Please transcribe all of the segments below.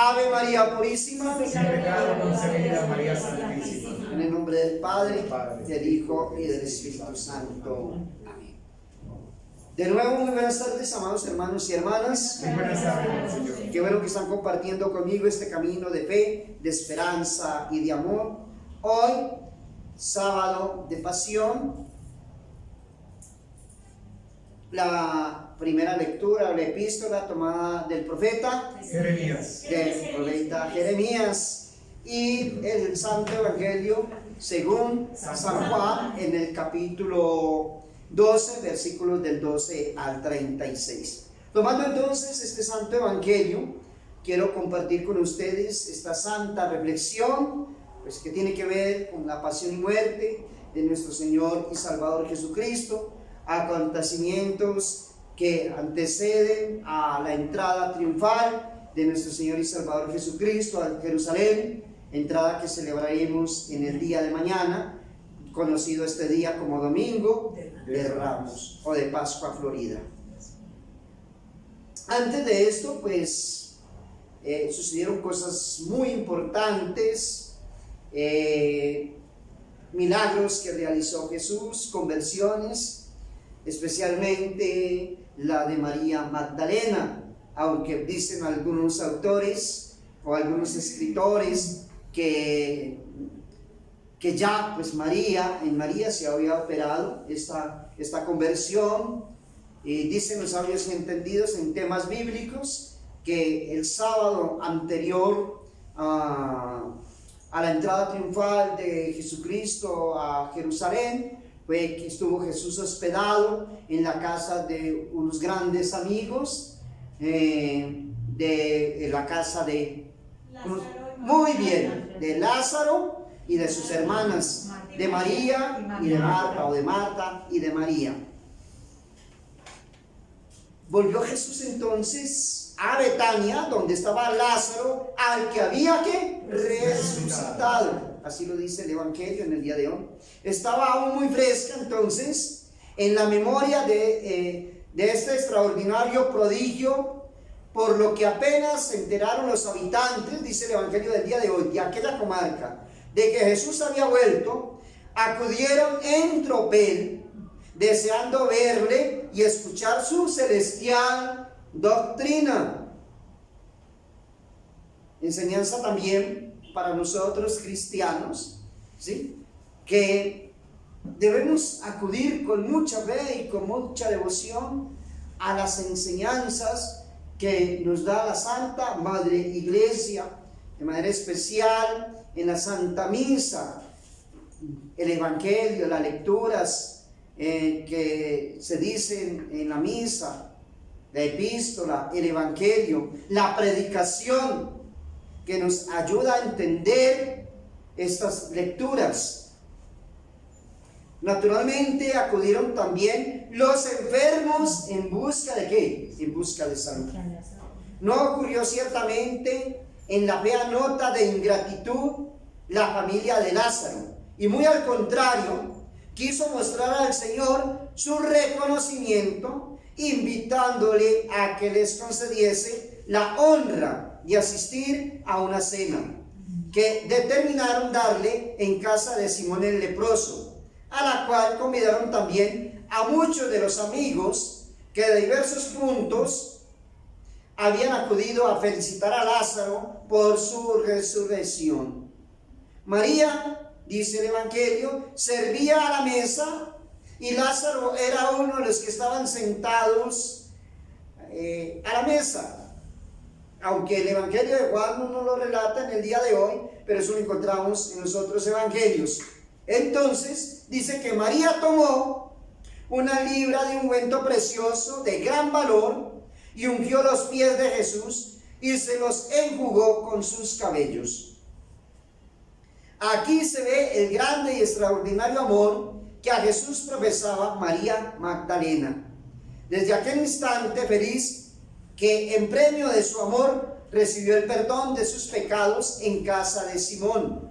Ave María Purísima. Sin pecado concebida, María Santísima. En el nombre del Padre, del Hijo y del Espíritu Santo. Amén. De nuevo, muy buenas tardes, amados hermanos y hermanas. Muy buenas tardes, Señor. Qué bueno que están compartiendo conmigo este camino de fe, de esperanza y de amor. Hoy, sábado de pasión, la primera lectura, la epístola tomada del profeta Jeremías, y el Santo Evangelio según San Juan en el capítulo 12, versículos del 12 al 36. Tomando entonces este Santo Evangelio, quiero compartir con ustedes esta santa reflexión, pues que tiene que ver con la pasión y muerte de nuestro Señor y Salvador Jesucristo, acontecimientos que anteceden a la entrada triunfal de nuestro Señor y Salvador Jesucristo a Jerusalén, entrada que celebraremos en el día de mañana, conocido este día como Domingo de Ramos o de Pascua Florida. Antes de esto, pues, sucedieron cosas muy importantes, milagros que realizó Jesús, conversiones, especialmente la de María Magdalena, aunque dicen algunos autores o algunos escritores que ya pues en María se había operado esta conversión. Y dicen los sabios entendidos en temas bíblicos que el sábado anterior a la entrada triunfal de Jesucristo a Jerusalén, fue que estuvo Jesús hospedado en la casa de unos grandes amigos, de la casa de Lázaro y de sus hermanas, de María y de Marta, o de Marta y de María. Volvió Jesús entonces a Betania, donde estaba Lázaro, al que había resucitado. Así lo dice el Evangelio en el día de hoy. Estaba aún muy fresca entonces en la memoria de este extraordinario prodigio, por lo que apenas se enteraron los habitantes, dice el Evangelio del día de hoy, de aquella comarca, de que Jesús había vuelto, acudieron en tropel, deseando verle y escuchar su celestial doctrina. Enseñanza también para nosotros cristianos, ¿sí? Que debemos acudir con mucha fe y con mucha devoción a las enseñanzas que nos da la Santa Madre Iglesia, de manera especial en la Santa Misa, el Evangelio, las lecturas que se dicen en la misa, la epístola, el Evangelio, la predicación que nos ayuda a entender estas lecturas. Naturalmente acudieron también los enfermos en busca de ¿qué? En busca de salud. No ocurrió ciertamente en la fea nota de ingratitud la familia de Lázaro, y muy al contrario, quiso mostrar al Señor su reconocimiento, invitándole a que les concediese la honra de asistir a una cena que determinaron darle en casa de Simón el leproso, a la cual convidaron también a muchos de los amigos que de diversos puntos habían acudido a felicitar a Lázaro por su resurrección. María, dice el Evangelio, servía a la mesa, y Lázaro era uno de los que estaban sentados a la mesa. Aunque el Evangelio de Juan no nos lo relata en el día de hoy, pero eso lo encontramos en los otros evangelios. Entonces dice que María tomó una libra de ungüento precioso de gran valor y ungió los pies de Jesús y se los enjugó con sus cabellos. Aquí se ve el grande y extraordinario amor que a Jesús profesaba María Magdalena. Desde aquel instante feliz, que en premio de su amor recibió el perdón de sus pecados en casa de Simón.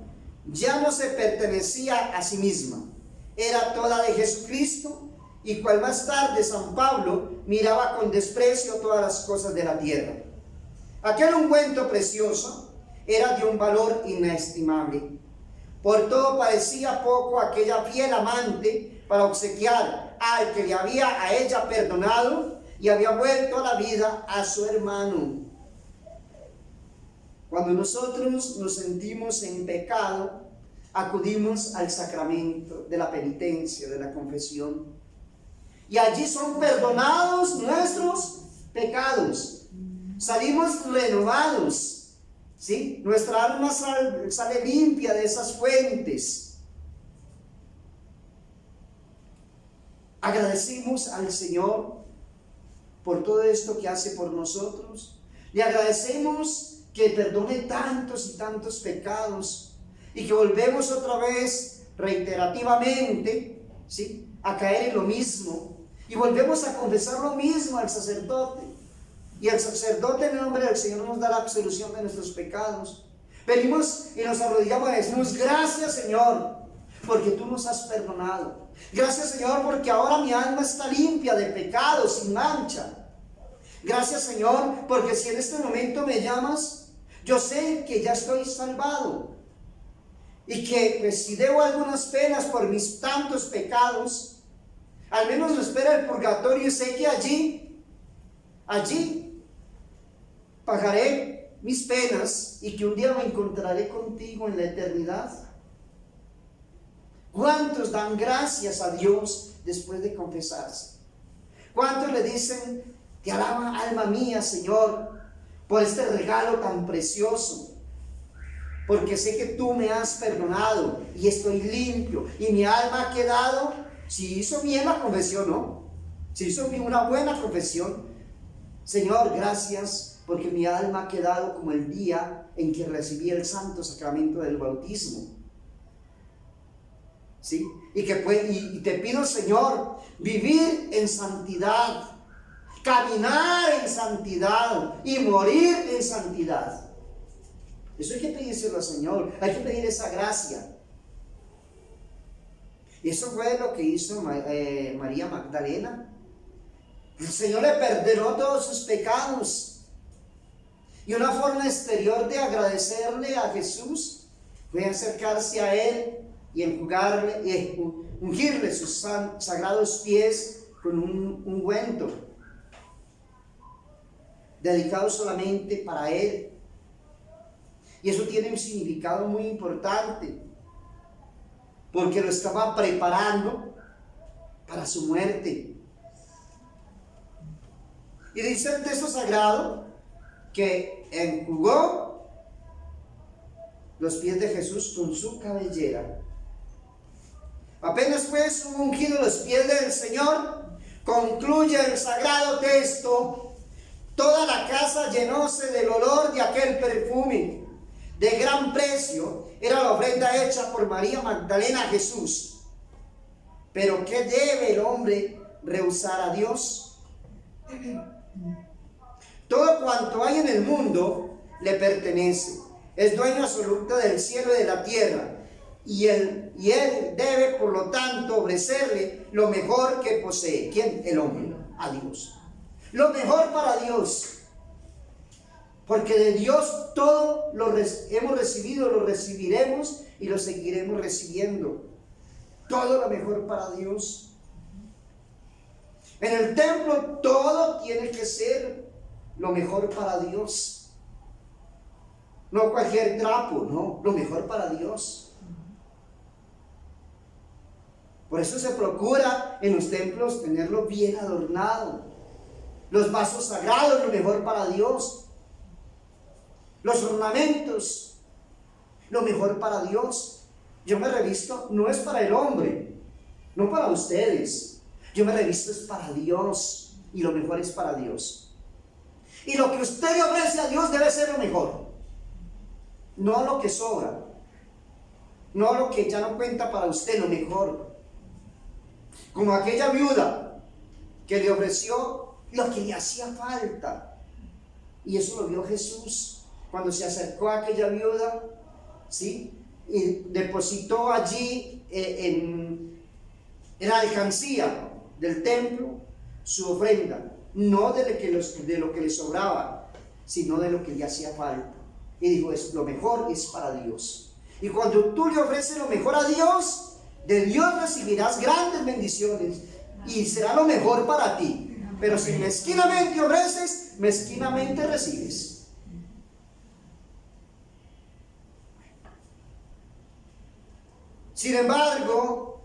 Ya no se pertenecía a sí misma, era toda de Jesucristo, y cual más tarde San Pablo miraba con desprecio todas las cosas de la tierra. Aquel ungüento precioso era de un valor inestimable. Por todo parecía poco aquella fiel amante para obsequiar al que le había a ella perdonado y había vuelto a la vida a su hermano. Cuando nosotros nos sentimos en pecado, acudimos al sacramento de la penitencia, de la confesión. Y allí son perdonados nuestros pecados. Salimos renovados, ¿sí? Nuestra alma sale limpia de esas fuentes. Agradecemos al Señor por todo esto que hace por nosotros. Le agradecemos que perdone tantos y tantos pecados y que volvemos otra vez reiterativamente, ¿sí?, a caer en lo mismo y volvemos a confesar lo mismo al sacerdote, y el sacerdote en el nombre del Señor nos da la absolución de nuestros pecados. Venimos y nos arrodillamos y decimos: gracias, Señor, porque tú nos has perdonado. Gracias, Señor, porque ahora mi alma está limpia de pecado, sin mancha. Gracias, Señor, porque si en este momento me llamas, yo sé que ya estoy salvado, y que pues, si debo algunas penas por mis tantos pecados, al menos me espera el purgatorio, y sé que allí pagaré mis penas y que un día me encontraré contigo en la eternidad. ¿Cuántos dan gracias a Dios después de confesarse? ¿Cuántos le dicen: te alaba alma mía, Señor, por este regalo tan precioso, porque sé que tú me has perdonado y estoy limpio y mi alma ha quedado? Si hizo bien la confesión, ¿no? Si hizo bien una buena confesión, Señor, gracias, porque mi alma ha quedado como el día en que recibí el santo sacramento del bautismo, ¿sí? Y te pido, Señor, vivir en santidad, caminar en santidad y morir en santidad. Eso hay que pedírselo al Señor, hay que pedir esa gracia. Y eso fue lo que hizo María Magdalena. El Señor le perdonó todos sus pecados, y una forma exterior de agradecerle a Jesús fue acercarse a Él y ungirle sus sagrados pies con un ungüento dedicado solamente para Él. Y eso tiene un significado muy importante, porque lo estaba preparando para su muerte. Y dice el texto sagrado que enjugó los pies de Jesús con su cabellera. Apenas pues hubo ungido los pies del Señor, concluye el sagrado texto: toda la casa llenóse del olor de aquel perfume de gran precio. Era la ofrenda hecha por María Magdalena a Jesús. Pero ¿qué debe el hombre rehusar a Dios? Todo cuanto hay en el mundo le pertenece. Es dueño absoluto del cielo y de la tierra. Y él debe, por lo tanto, ofrecerle lo mejor que posee. ¿Quién? El hombre. A Dios. Lo mejor para Dios. Porque de Dios todo lo hemos recibido, lo recibiremos y lo seguiremos recibiendo. Todo lo mejor para Dios. En el templo todo tiene que ser lo mejor para Dios. No cualquier trapo, no, lo mejor para Dios. Por eso se procura en los templos tenerlo bien adornado. Los vasos sagrados, lo mejor para Dios. Los ornamentos, lo mejor para Dios. Yo me revisto, no es para el hombre, no para ustedes. Yo me revisto es para Dios, y lo mejor es para Dios. Y lo que usted le ofrece a Dios debe ser lo mejor, no lo que sobra, no lo que ya no cuenta para usted, lo mejor. Como aquella viuda que le ofreció lo que le hacía falta, y eso lo vio Jesús cuando se acercó a aquella viuda, ¿sí? Y depositó allí en la alcancía del templo su ofrenda, no de lo que le sobraba, sino de lo que le hacía falta. Y dijo, lo mejor es para Dios. Y cuando tú le ofreces lo mejor a Dios, de Dios recibirás grandes bendiciones y será lo mejor para ti. Pero si mezquinamente ofreces, mezquinamente recibes. Sin embargo,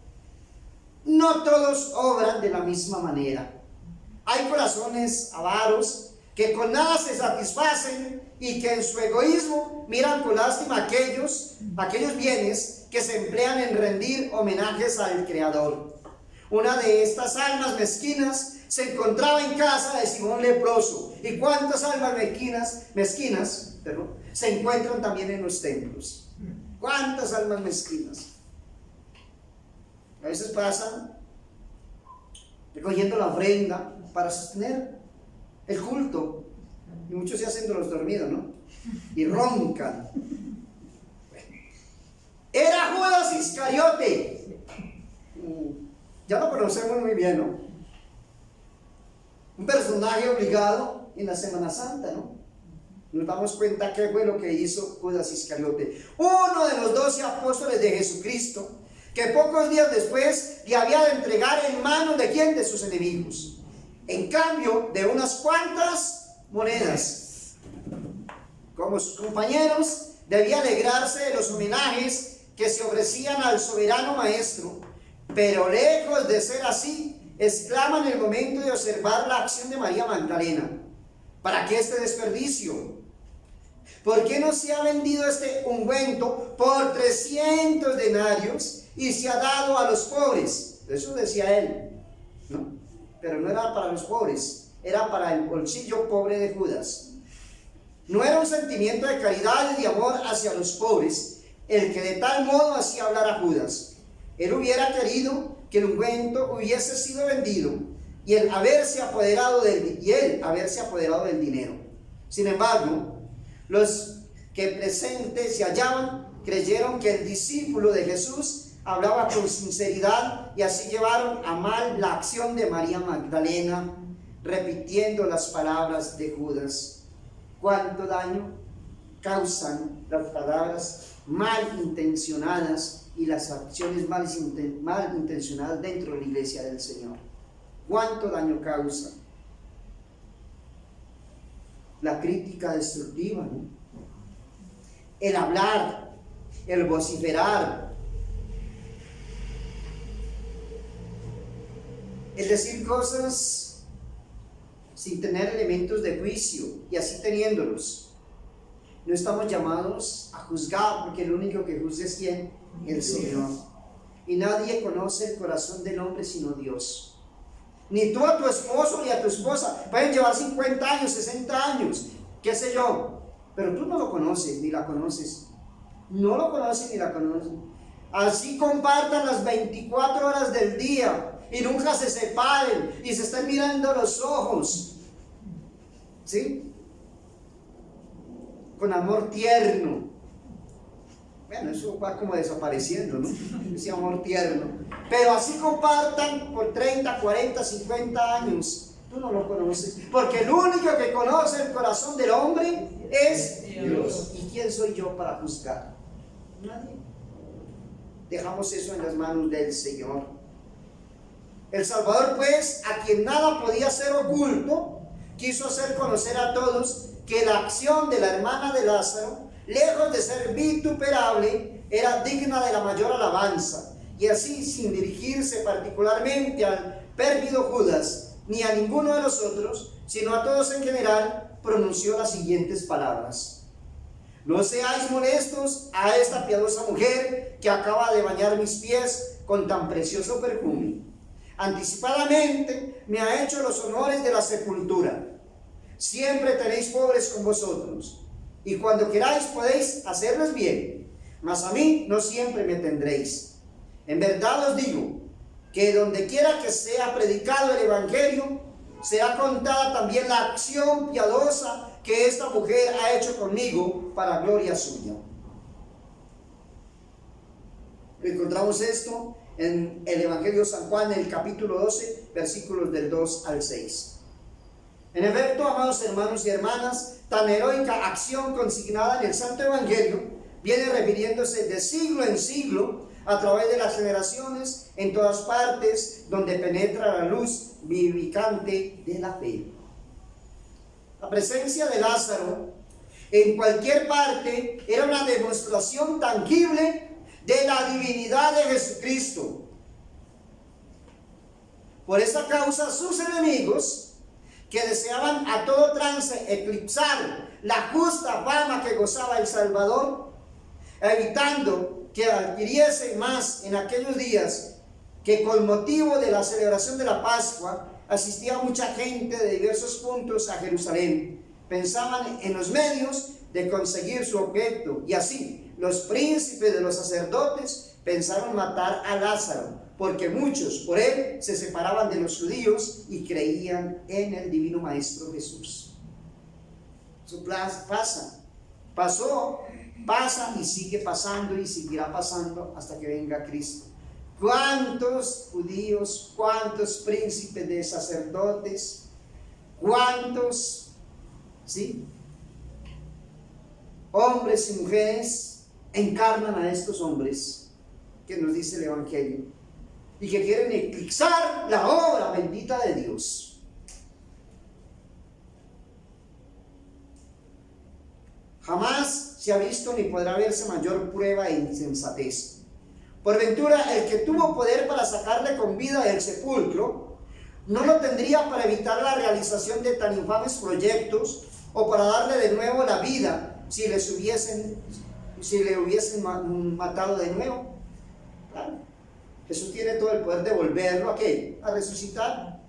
no todos obran de la misma manera. Hay corazones avaros que con nada se satisfacen y que en su egoísmo miran con lástima aquellos bienes que se emplean en rendir homenajes al Creador. Una de estas almas mezquinas se encontraba en casa de Simón leproso. ¿Y cuántas almas mezquinas se encuentran también en los templos? ¿Cuántas almas mezquinas? A veces pasan recogiendo la ofrenda para sostener el culto, y muchos se hacen de los dormidos, ¿no? Y roncan. Era Judas Iscariote. Ya lo conocemos muy bien, ¿no? Un personaje obligado en la Semana Santa, ¿no? Nos damos cuenta qué fue lo que hizo Judas Iscariote, uno de los 12 apóstoles de Jesucristo, que pocos días después le había de entregar en manos de quién, de sus enemigos, en cambio de unas cuantas monedas. Como sus compañeros, debía alegrarse de los homenajes que se ofrecían al soberano maestro, pero lejos de ser así, exclama en el momento de observar la acción de María Magdalena: ¿para qué este desperdicio? ¿Por qué no se ha vendido este ungüento por 300 denarios y se ha dado a los pobres? Eso decía él, ¿no? Pero no era para los pobres, era para el bolsillo pobre de Judas. No era un sentimiento de caridad y de amor hacia los pobres el que de tal modo hacía hablar a Judas. Él hubiera querido que el ungüento hubiese sido vendido y él haberse apoderado del dinero. Sin embargo, los que presentes se hallaban creyeron que el discípulo de Jesús hablaba con sinceridad y así llevaron a mal la acción de María Magdalena, repitiendo las palabras de Judas. ¿Cuánto daño causan las palabras malintencionadas y las acciones malintencionadas dentro de la iglesia del Señor? ¿Cuánto daño causa? La crítica destructiva, ¿no? El hablar, el vociferar, el decir cosas sin tener elementos de juicio y así teniéndolos. No estamos llamados a juzgar, porque el único que juzga es ¿quién? El Señor. Y nadie conoce el corazón del hombre sino Dios. Ni tú a tu esposo ni a tu esposa. Pueden llevar 50 años, 60 años, qué sé yo, pero tú no lo conoces ni la conoces. No lo conoces ni la conoces. Así compartan las 24 horas del día y nunca se separen y se están mirando los ojos, ¿sí? Con amor tierno. Bueno, eso va como desapareciendo, ¿no? Ese amor tierno. Pero así compartan por 30, 40, 50 años. Tú no lo conoces. Porque el único que conoce el corazón del hombre es Dios. ¿Y quién soy yo para juzgar? Nadie. Dejamos eso en las manos del Señor. El Salvador, pues, a quien nada podía ser oculto, quiso hacer conocer a todos que la acción de la hermana de Lázaro, lejos de ser vituperable, era digna de la mayor alabanza. Y así, sin dirigirse particularmente al pérfido Judas, ni a ninguno de los otros, sino a todos en general, pronunció las siguientes palabras: no seáis molestos a esta piadosa mujer que acaba de bañar mis pies con tan precioso perfume. Anticipadamente me ha hecho los honores de la sepultura. Siempre tenéis pobres con vosotros, y cuando queráis podéis hacerles bien, mas a mí no siempre me tendréis. En verdad os digo que donde quiera que sea predicado el Evangelio, será contada también la acción piadosa que esta mujer ha hecho conmigo para gloria suya. Encontramos esto en el Evangelio de San Juan, en el capítulo 12, versículos del 2 al 6. En efecto, amados hermanos y hermanas, tan heroica acción consignada en el Santo Evangelio viene refiriéndose de siglo en siglo a través de las generaciones en todas partes donde penetra la luz vivificante de la fe. La presencia de Lázaro en cualquier parte era una demostración tangible de la divinidad de Jesucristo. Por esa causa, sus enemigos, que deseaban a todo trance eclipsar la justa fama que gozaba el Salvador, evitando que adquiriese más en aquellos días, que con motivo de la celebración de la Pascua asistía mucha gente de diversos puntos a Jerusalén, pensaban en los medios de conseguir su objeto, y así los príncipes de los sacerdotes pensaron matar a Lázaro, porque muchos por él se separaban de los judíos y creían en el divino Maestro Jesús. Eso pasa y sigue pasando y seguirá pasando hasta que venga Cristo. ¿Cuántos judíos, cuántos príncipes de sacerdotes, cuántos, sí, hombres y mujeres encarnan a estos hombres que nos dice el Evangelio y que quieren eclipsar la obra bendita de Dios? Jamás se ha visto ni podrá verse mayor prueba de insensatez. Por ventura, el que tuvo poder para sacarle con vida del sepulcro, no lo tendría para evitar la realización de tan infames proyectos o para darle de nuevo la vida si le hubiesen matado de nuevo. Claro. Jesús tiene todo el poder de volverlo ¿a qué? A resucitar.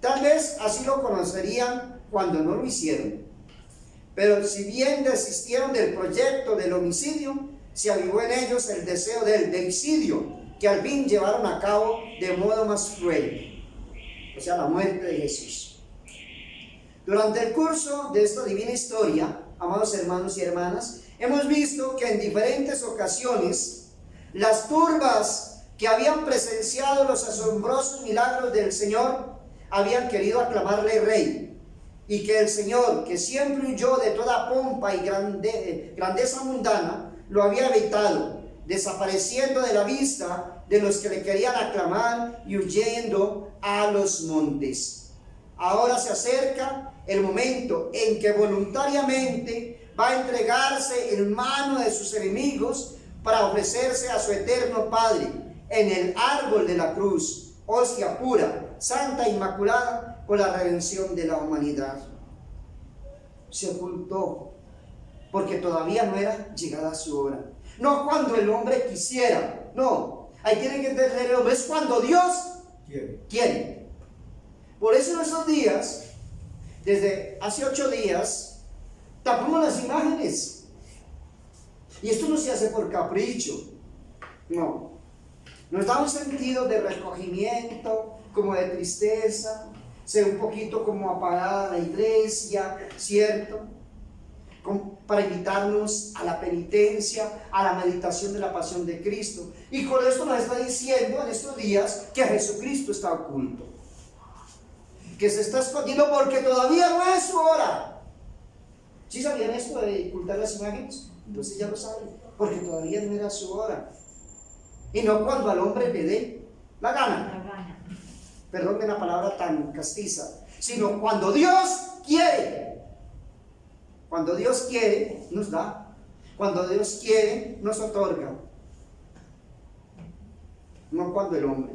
Tal vez así lo conocerían cuando no lo hicieron. Pero si bien desistieron del proyecto del homicidio, se avivó en ellos el deseo del deicidio, que al fin llevaron a cabo de modo más cruel, o sea, la muerte de Jesús. Durante el curso de esta divina historia, amados hermanos y hermanas, hemos visto que en diferentes ocasiones las turbas que habían presenciado los asombrosos milagros del Señor habían querido aclamarle rey, y que el Señor, que siempre huyó de toda pompa y grandeza mundana, lo había evitado, desapareciendo de la vista de los que le querían aclamar y huyendo a los montes. Ahora se acerca el momento en que voluntariamente va a entregarse en mano de sus enemigos para ofrecerse a su eterno Padre en el árbol de la cruz, hostia pura, santa e inmaculada, por la redención de la humanidad. Se ocultó porque todavía no era llegada su hora. No cuando el hombre quisiera, no. Ahí tienen que entender el hombre, es cuando Dios quiere. Por eso en esos días, desde hace 8 días, tapamos las imágenes. Y esto no se hace por capricho, no. Nos da un sentido de recogimiento, como de tristeza, se ve un poquito como apagada la iglesia, ¿cierto? Para invitarnos a la penitencia, a la meditación de la pasión de Cristo. Y con esto nos está diciendo en estos días que Jesucristo está oculto, que se está escondiendo porque todavía no es su hora. ¿Sí sabían esto de ocultar las imágenes? Entonces ya lo saben, porque todavía no era su hora. Y no cuando al hombre le dé la gana. Perdón de la palabra tan castiza, sino cuando Dios quiere. Cuando Dios quiere, nos da. Cuando Dios quiere, nos otorga. No cuando el hombre.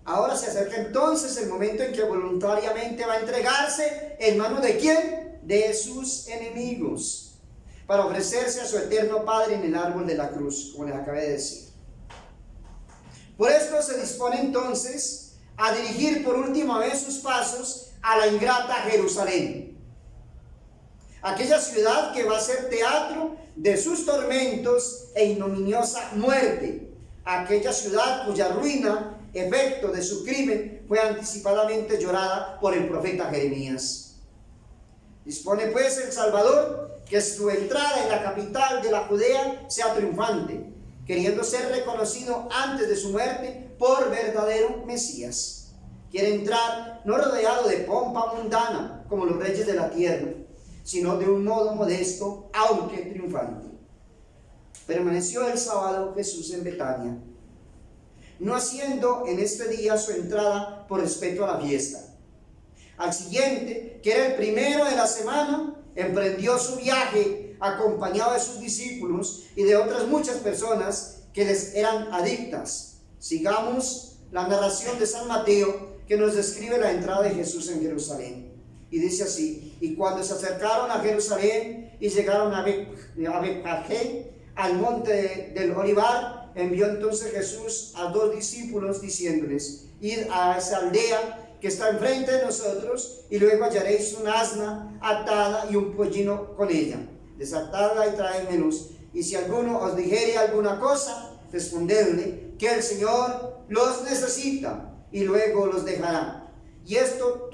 Ahora se acerca entonces el momento en que voluntariamente va a entregarse en manos ¿de quién? De sus enemigos, para ofrecerse a su eterno Padre en el árbol de la cruz, como les acabé de decir. Por esto se dispone entonces a dirigir por última vez sus pasos a la ingrata Jerusalén, aquella ciudad que va a ser teatro de sus tormentos e ignominiosa muerte, aquella ciudad cuya ruina, efecto de su crimen, fue anticipadamente llorada por el profeta Jeremías. Dispone pues el Salvador que su entrada en la capital de la Judea sea triunfante, queriendo ser reconocido antes de su muerte por verdadero Mesías. Quiere entrar no rodeado de pompa mundana como los reyes de la tierra, sino de un modo modesto, aunque triunfante. Permaneció el sábado Jesús en Betania, no haciendo en este día su entrada por respeto a la fiesta. Al siguiente, que era el primero de la semana, emprendió su viaje acompañado de sus discípulos y de otras muchas personas que les eran adictas. Sigamos la narración de San Mateo, que nos describe la entrada de Jesús en Jerusalén. Y dice así: y cuando se acercaron a Jerusalén y llegaron a Betfagé, al monte del Olivar, envió entonces Jesús a 2 discípulos diciéndoles: id a esa aldea que está enfrente de nosotros, y luego hallaréis un asna atada y un pollino con ella. Desatadla y traédmelos. Y si alguno os dijere alguna cosa, respondedle que el Señor los necesita y luego los dejará. Y esto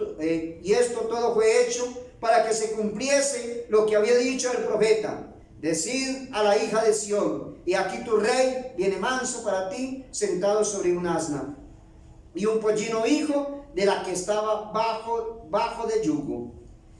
todo fue hecho para que se cumpliese lo que había dicho el profeta: decid a la hija de Sión, y aquí tu rey viene manso para ti, sentado sobre un asna, y un pollino hijo de la que estaba bajo de yugo.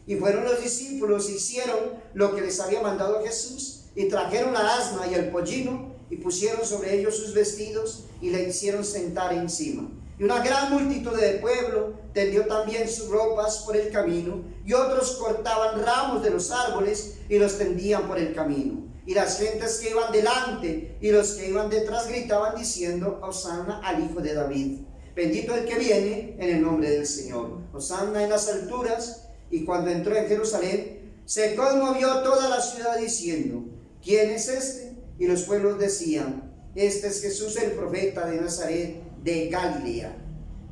Y fueron los discípulos, hicieron lo que les había mandado Jesús, y trajeron la asna y el pollino, y pusieron sobre ellos sus vestidos, y le hicieron sentar encima. Y una gran multitud del pueblo tendió también sus ropas por el camino, y otros cortaban ramos de los árboles y los tendían por el camino. Y las gentes que iban delante y los que iban detrás gritaban diciendo: Hosanna al Hijo de David. Bendito el que viene en el nombre del Señor. Hosanna en las alturas. Y cuando entró en Jerusalén, se conmovió toda la ciudad diciendo: ¿quién es este? Y los pueblos decían: este es Jesús el profeta de Nazaret de Galilea.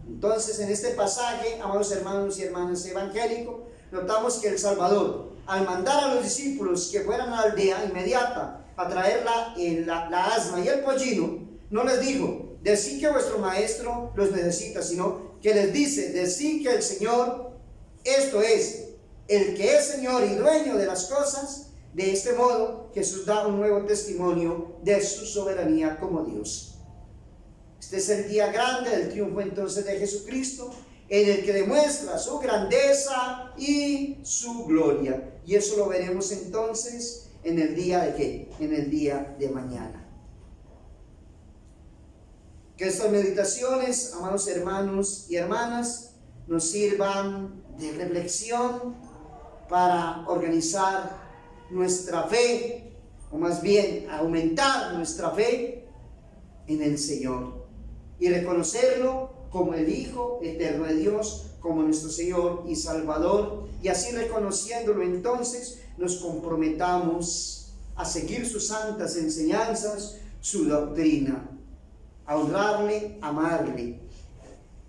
Entonces, en este pasaje, amados hermanos y hermanas evangélicos, notamos que el Salvador, al mandar a los discípulos que fueran a la aldea inmediata a traer la asna y el pollino, no les dijo: decid que vuestro maestro los necesita, sino que les dice: decid que el Señor, esto es, el que es Señor y dueño de las cosas. De este modo, Jesús da un nuevo testimonio de su soberanía como Dios. Este es el día grande del triunfo entonces de Jesucristo, en el que demuestra su grandeza y su gloria. Y eso lo veremos entonces en el día de ¿qué? En el día de mañana. Que estas meditaciones, amados hermanos y hermanas, nos sirvan de reflexión para organizar nuestra fe, o más bien aumentar nuestra fe en el Señor y reconocerlo como el Hijo eterno de Dios, como nuestro Señor y Salvador, y así reconociéndolo entonces nos comprometamos a seguir sus santas enseñanzas, su doctrina, a honrarle, amarle,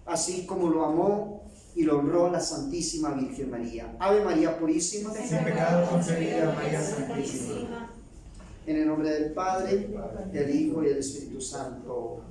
así como lo amó y lo honró la Santísima Virgen María. Ave María Purísima, sin pecado concebida, María Santísima. En el nombre del Padre, del Hijo y del Espíritu Santo.